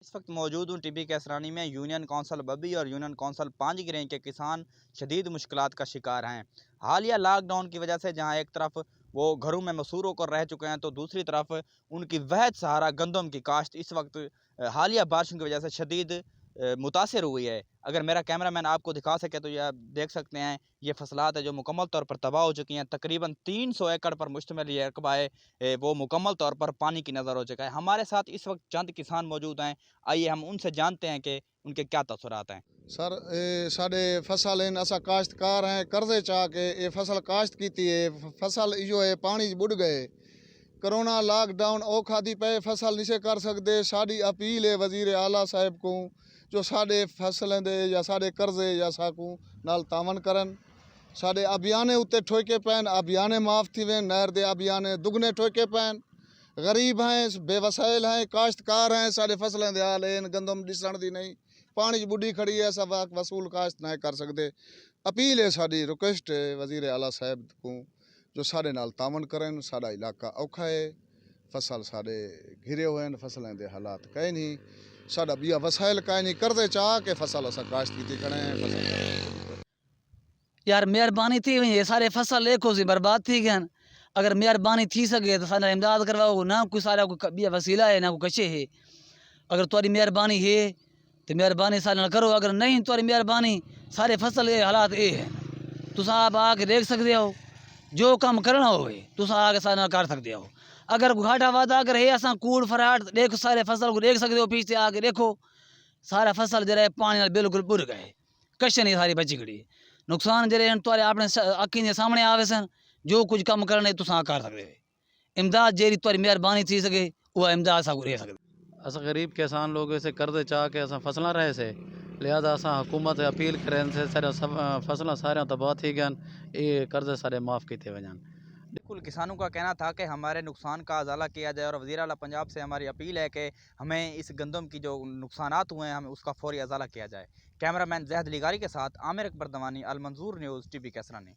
اس وقت موجود ہوں ٹی بی کیسرانی میں یونین کونسل ببی اور یونین کونسل پانچ گرین کے کسان شدید مشکلات کا شکار ہیں۔ حالیہ لاک ڈاؤن کی وجہ سے جہاں ایک طرف وہ گھروں میں مسحور ہو کر رہ چکے ہیں تو دوسری طرف ان کی واحد سہارا گندم کی کاشت اس وقت حالیہ بارشوں کی وجہ سے شدید متاثر ہوئی ہے۔ اگر میرا کیمرہ مین آپ کو دکھا سکے تو یہ آپ دیکھ سکتے ہیں، یہ فصلات ہے جو مکمل طور پر تباہ ہو چکی ہیں۔ تقریباً 300 ایکڑ پر مشتمل یہ رقبہ ہے وہ مکمل طور پر پانی کی نظر ہو چکا ہے۔ ہمارے ساتھ اس وقت چند کسان موجود ہیں، آئیے ہم ان سے جانتے ہیں کہ ان کے کیا تاثرات ہیں۔ سر ساڈے فصل ہیں، اسا کاشتکار ہیں، قرضے چاہ کے یہ فصل کاشت کیتی ہے، فصل جو ہے پانی بڑھ گئے، کرونا لاک ڈاؤن اوکھا دی پے فصل نہیں سے کر سکتے۔ ساری اپیل ہے وزیر اعلیٰ صاحب کو جو ساڈے فصلیں دے یا ساڈے قرضے یا ساکو نال تعاون کرن۔ ساڈے ابھیانے اتنے ٹھوکے پین، ابھیانے معاف تھی وین، نہر دے ابھیانے دگنے ٹھوکے پین۔ غریب ہیں، بے وسائل ہیں، کاشتکار ہیں، سارے فصلیں دے حال ہیں، گندم ڈسن دی نہیں، پانی بڈھی کھڑی ہے، سب وصول کاشت نہ کر سکتے۔ اپیل ہے ساری، ریکویسٹ ہے وزیر اعلیٰ صاحب کو جو سارے نال تعاون کرن۔ سارا علاقہ اوکھا ہے، فصل سارے گھرے ہوئے ہیں، فصلیں دے حالات کہیں نہیں، سارا بیا وسائل کہیں نہیں، قرضے چاہ کے فصل اسا کاشت کیتی کھڑے ہیں۔ فصل یار مہربانی تھی وہیں یہ سارے فصل ایکو سی برباد تھی گئے۔ اگر مہربانی تھی سکے تو سارا امداد کرواؤ، نہ کوئی سارا کوئی بیا وسیلہ ہے، نہ کوئی کچھ ہے۔ اگر تمہاری مہربانی ہے تو مہربانی سارے نال کرو، اگر نہیں تمہاری مہربانی سارے فصل یہ حالات یہ ہیں۔ تساں آپ آ کے دیکھ سکتے ہو، جو کام کرنا ہوئے تساں آ کے سارے نال کر سکتے ہو۔ اگر گھاٹا وعدہ اگر ہے اساں کوڑ فراٹ دیکھو، سارے فصل کو دیکھ سکتے ہو، پیچھے آ کے دیکھو سارا فصل جڑا ہے پانی نال بالکل بڑھ گئے، کچھ نہیں ساری بچی کھڑی۔ نقصان جڑے ہیں تمہارے اپنے اکھیں دے سامنے آوے سن، جو کچھ کام کرنے تساں کر سکتے ہو۔ امداد جیری تمہاری مہربانی تھی سکے وہ امداد سا کو رہ سکتے۔ اسا غریب کسان لوگ سے قرضے چاہ کے اسا فصلاں رہے سے، لہذا اسا حکومت اپیل کریں سے سارے فصلاں سارے تباہ تھی گئن، یہ قرضے سارے معاف کیتے وجن۔ بالکل کسانوں کا کہنا تھا کہ ہمارے نقصان کا ازالہ کیا جائے، اور وزیر اعلیٰ پنجاب سے ہماری اپیل ہے کہ ہمیں اس گندم کی جو نقصانات ہوئے ہیں ہمیں اس کا فوری ازالہ کیا جائے۔ کیمرہ مین زہد لیگاری کے ساتھ عامر اکبر دوانی، المنظور نیوز، ٹی بی کیسرانی۔